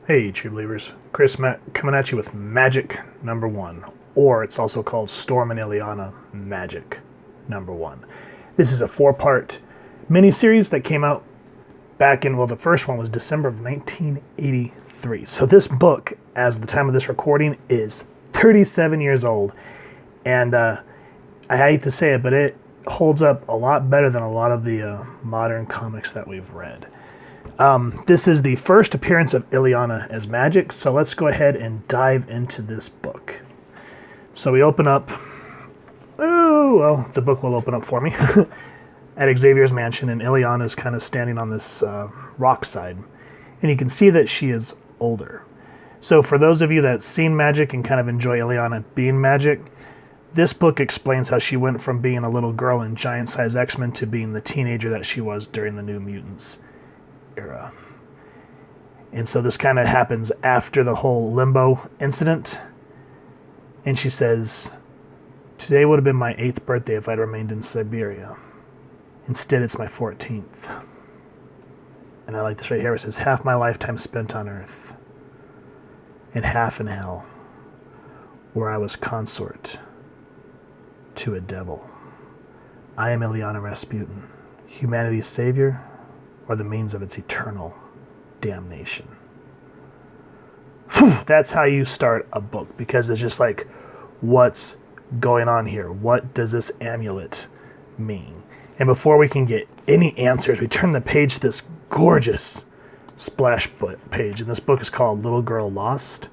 Hey, True Believers. Chris coming at you with Magik #1, or it's also called Storm and Illyana Magik #1. This is a 4-part miniseries that came out back in, well, the first one was December of 1983. So this book, as the time of this recording, is 37 years old. And I hate to say it, but it holds up a lot better than a lot of the modern comics that we've read. This is the first appearance of Illyana as Magik, so let's go ahead and dive into this book. So we open up, the book will open up for me, at Xavier's mansion, and Illyana is kind of standing on this rock side. And you can see that she is older. So for those of you that seen Magik and kind of enjoy Illyana being Magik, this book explains how she went from being a little girl in giant-size X-Men to being the teenager that she was during the New Mutants era. And so this kind of happens after the whole Limbo incident. And she says, "Today would have been my 8th birthday if I'd remained in Siberia. Instead, it's my 14th. And I like this right here. It says, half my lifetime spent on Earth, and half in hell, where I was consort to a devil. I am Illyana Rasputin, humanity's savior, or the means of its eternal damnation." That's how you start a book, because it's just like, what's going on here? What does this amulet mean? And before we can get any answers, we turn the page to this gorgeous splash page. And this book is called Little Girl Lost.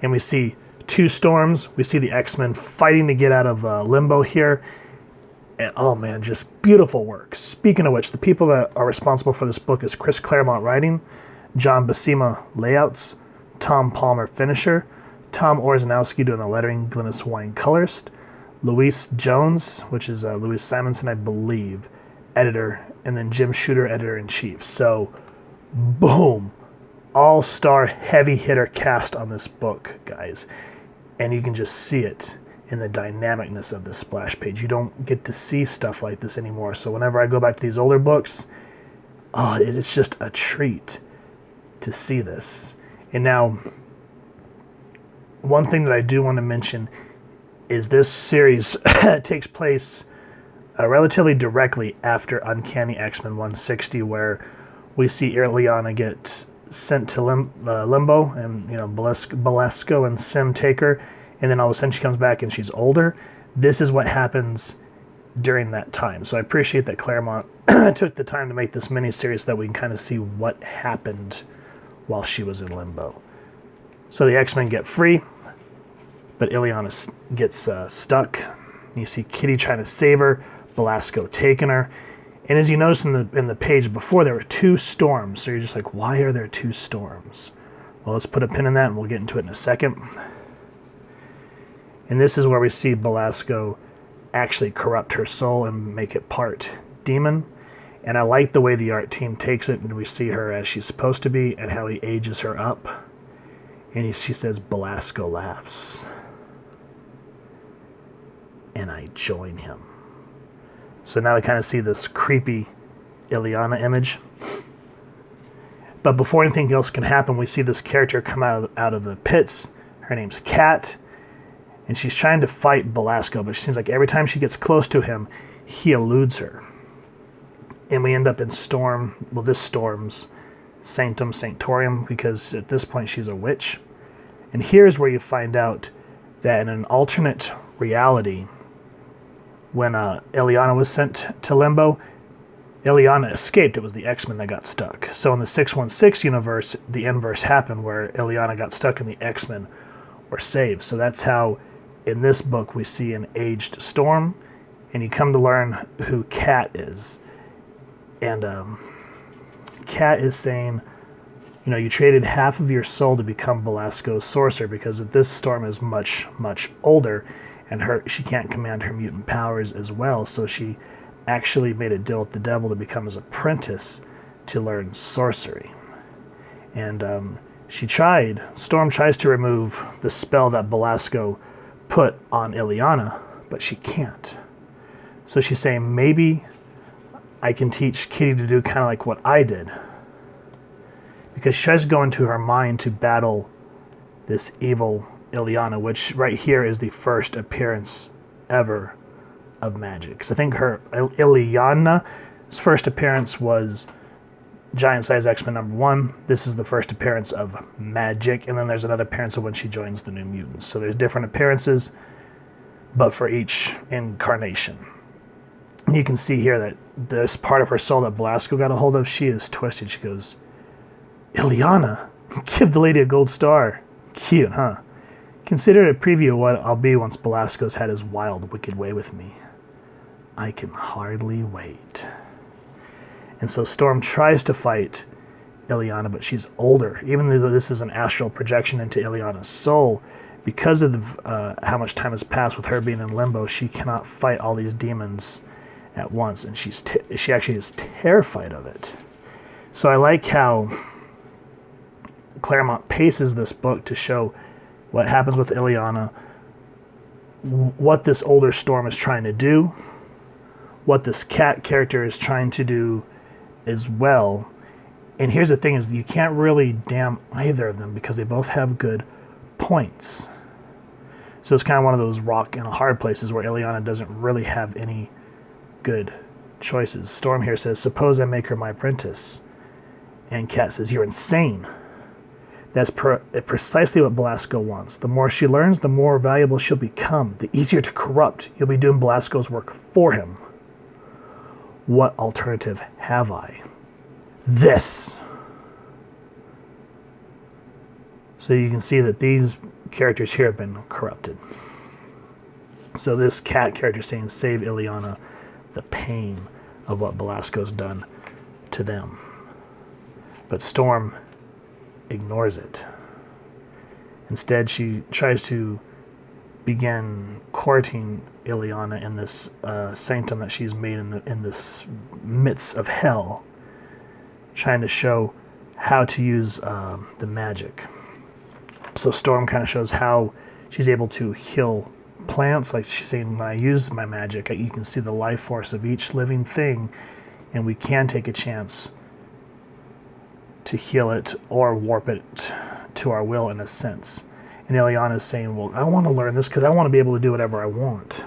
And we see 2 storms. We see the X-Men fighting to get out of Limbo here. And oh man, just beautiful work. Speaking of which, the people that are responsible for this book is Chris Claremont writing, John Buscema layouts, Tom Palmer finisher, Tom Orzanowski doing the lettering, Glynis Wine colorist, Louise Jones, which is Louise Simonson, I believe, editor, and then Jim Shooter, editor-in-chief. So, boom, all-star heavy hitter cast on this book, guys. And you can just see it in the dynamicness of the splash page. You don't get to see stuff like this anymore. So whenever I go back to these older books, it's just a treat to see this. And now, one thing that I do want to mention is this series takes place relatively directly after Uncanny X-Men 160, where we see Illyana get sent to Limbo, and Belasco and Sim take her, and then all of a sudden she comes back and she's older. This is what happens during that time. So I appreciate that Claremont took the time to make this mini-series so that we can kind of see what happened while she was in Limbo. So the X-Men get free, but Illyana gets stuck. You see Kitty trying to save her, Belasco taking her. And as you notice in the page before, there were 2 storms. So you're just like, why are there 2 storms? Well, let's put a pin in that and we'll get into it in a second. And this is where we see Belasco actually corrupt her soul and make it part demon. And I like the way the art team takes it, and we see her as she's supposed to be and how he ages her up. And she says, "Belasco laughs, and I join him." So now we kind of see this creepy Illyana image. But before anything else can happen, we see this character come out of the pits. Her name's Kat, and she's trying to fight Belasco, but it seems like every time she gets close to him, he eludes her. And we end up in this Storm's Sanctum Sanctorum, because at this point she's a witch. And here's where you find out that in an alternate reality, when Illyana was sent to Limbo, Illyana escaped. It was the X-Men that got stuck. So in the 616 universe, the inverse happened, where Illyana got stuck and the X-Men were saved. So that's how, in this book, we see an aged Storm, and you come to learn who Kat is. And Kat is saying, you traded half of your soul to become Belasco's sorcerer, because this Storm is much, much older, and she can't command her mutant powers as well. So she actually made a deal with the devil to become his apprentice to learn sorcery. And Storm tries to remove the spell that Belasco put on Illyana, but she can't. So she's saying, maybe I can teach Kitty to do kind of like what I did. because she tries to go into her mind to battle this evil Illyana, which right here is the first appearance ever of Magik. So I think her Illyana's first appearance was Giant Size X-Men #1. This is the first appearance of Magik, and then there's another appearance of when she joins the New Mutants. So there's different appearances, but for each incarnation. And you can see here that this part of her soul that Belasco got a hold of, she is twisted. She goes, Illyana, give the lady a gold star. Cute, huh? Consider it a preview of what I'll be once Belasco's had his wild, wicked way with me. I can hardly wait. And so Storm tries to fight Illyana, but she's older. Even though this is an astral projection into Illyana's soul, because of how much time has passed with her being in limbo, she cannot fight all these demons at once, and she actually is terrified of it. So I like how Claremont paces this book to show what happens with Illyana, what this older Storm is trying to do, what this cat character is trying to do as well. And here's the thing is you can't really damn either of them because they both have good points. So it's kind of one of those rock and hard places where Illyana doesn't really have any good choices. Storm here says, suppose I make her my apprentice. And Cat says, you're insane. That's precisely what Belasco wants. The more she learns, the more valuable she'll become. The easier to corrupt. You'll be doing Belasco's work for him. What alternative have I? This. So you can see that these characters here have been corrupted. So this Cat character saying, save Illyana, the pain of what Belasco's done to them. But Storm ignores it. Instead, she tries to begin courting Illyana in this sanctum that she's made in this midst of hell, trying to show how to use the magic. So Storm kind of shows how she's able to heal plants. Like she's saying, when I use my magic, you can see the life force of each living thing, and we can take a chance to heal it or warp it to our will in a sense. And Illyana is saying, well, I want to learn this because I want to be able to do whatever I want.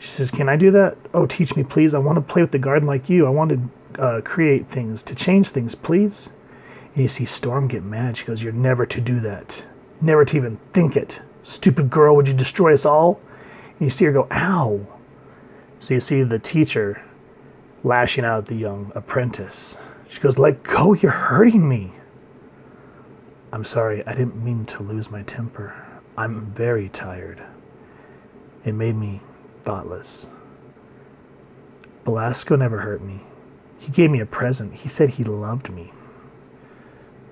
She says, can I do that? Oh, teach me, please. I want to play with the garden like you. I want to create things, to change things, please. And you see Storm get mad. She goes, you're never to do that. Never to even think it. Stupid girl, would you destroy us all? And you see her go, ow. So you see the teacher lashing out at the young apprentice. She goes, let go, you're hurting me. I'm sorry, I didn't mean to lose my temper. I'm very tired. It made me thoughtless. Belasco never hurt me. He gave me a present. He said he loved me.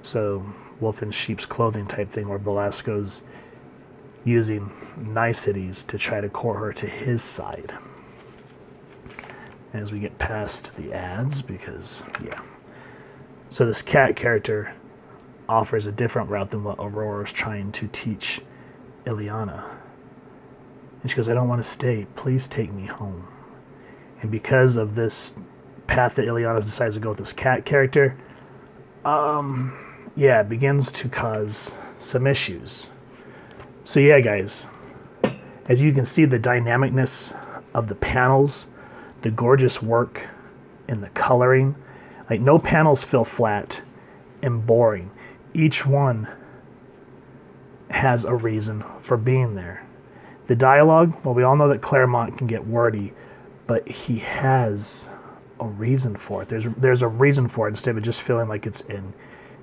So, wolf in sheep's clothing type thing where Belasco's using niceties to try to court her to his side. As we get past the ads, because, yeah. So this Cat character offers a different route than what Aurora's trying to teach Illyana. And she goes, I don't want to stay. Please take me home. And because of this path that Illyana decides to go with this Cat character, yeah, it begins to cause some issues. So yeah, guys, as you can see, the dynamicness of the panels, the gorgeous work in the coloring, like no panels feel flat and boring. Each one has a reason for being there. The dialogue, well, we all know that Claremont can get wordy, but he has a reason for it. There's a reason for it instead of just feeling like it's in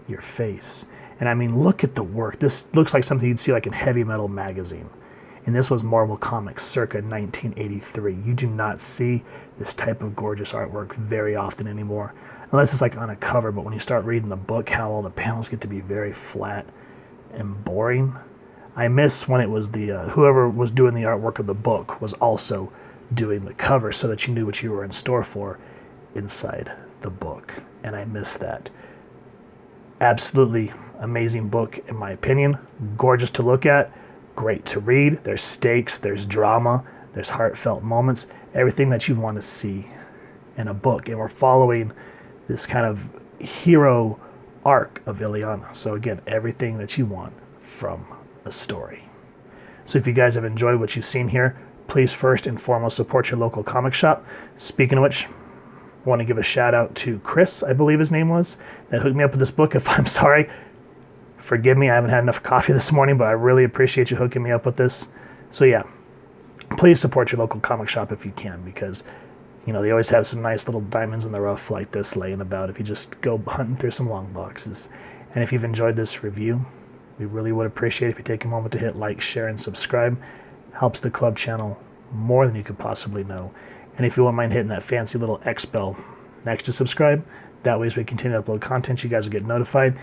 your face. And I mean, look at the work. This looks like something you'd see like in Heavy Metal magazine. And this was Marvel Comics circa 1983. You do not see this type of gorgeous artwork very often anymore, unless it's like on a cover. But when you start reading the book, how all the panels get to be very flat and boring. I miss when it was the whoever was doing the artwork of the book was also doing the cover so that you knew what you were in store for inside the book. And I miss that. Absolutely amazing book in my opinion. Gorgeous to look at. Great to read. There's stakes, there's drama, there's heartfelt moments, everything that you want to see in a book. And we're following this kind of hero arc of Illyana. So again, everything that you want from a story. So if you guys have enjoyed what you've seen here, please first and foremost support your local comic shop. Speaking of which, I want to give a shout out to Chris, I believe his name was, that hooked me up with this book. If I'm sorry, forgive me, I haven't had enough coffee this morning, but I really appreciate you hooking me up with this. So yeah, please support your local comic shop if you can, because you know they always have some nice little diamonds in the rough like this laying about if you just go hunting through some long boxes. And if you've enjoyed this review, we really would appreciate it if you take a moment to hit like, share, and subscribe. Helps the club channel more than you could possibly know. And if you wouldn't mind hitting that fancy little X bell next to subscribe, that way as we continue to upload content, you guys will get notified.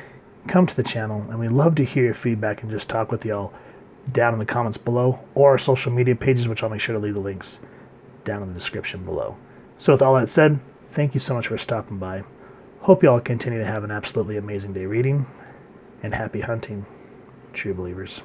Come to the channel, and we love to hear your feedback and just talk with y'all down in the comments below, or our social media pages, which I'll make sure to leave the links down in the description below. So with all that said, thank you so much for stopping by. Hope you all continue to have an absolutely amazing day reading, and happy hunting, true believers.